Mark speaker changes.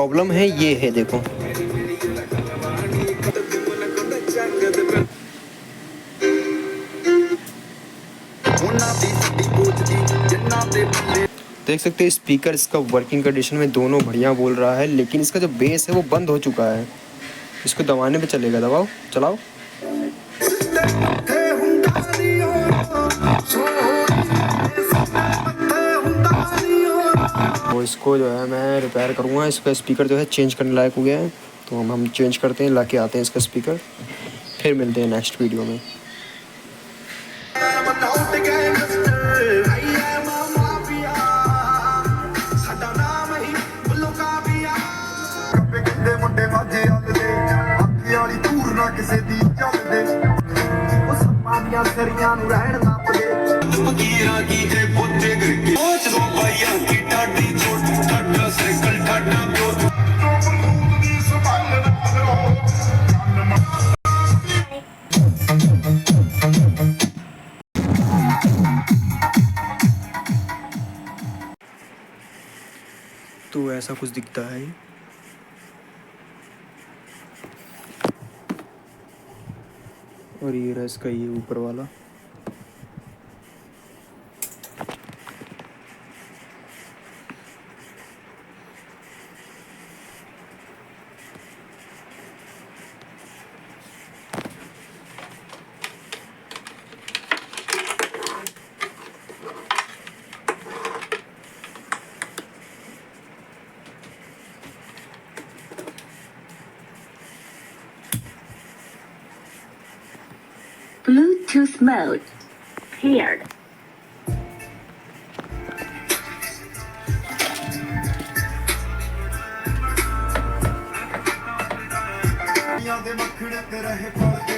Speaker 1: Problem है ये है, देखो। देख सकते हैं स्पीकर इसका वर्किंग कंडीशन में दोनों बढ़िया बोल रहा है, लेकिन इसका जो बेस है वो बंद हो चुका है। इसको दबाने पे चलेगा, दबाओ, चलाओ। तो इसको जो है मैं रिपेयर करूँगा। इसका स्पीकर जो है चेंज करने लायक हो गया है, तो हम चेंज करते हैं, लाके आते हैं इसका स्पीकर, फिर मिलते हैं नेक्स्ट वीडियो में। तो ऐसा कुछ दिखता है। और ये रहा इसका ये ऊपर वाला।
Speaker 2: Bluetooth mode paired.
Speaker 3: ਦੇ ਮੱਖਣ ਤੇ ਰਹੇ ਪਲਦੇ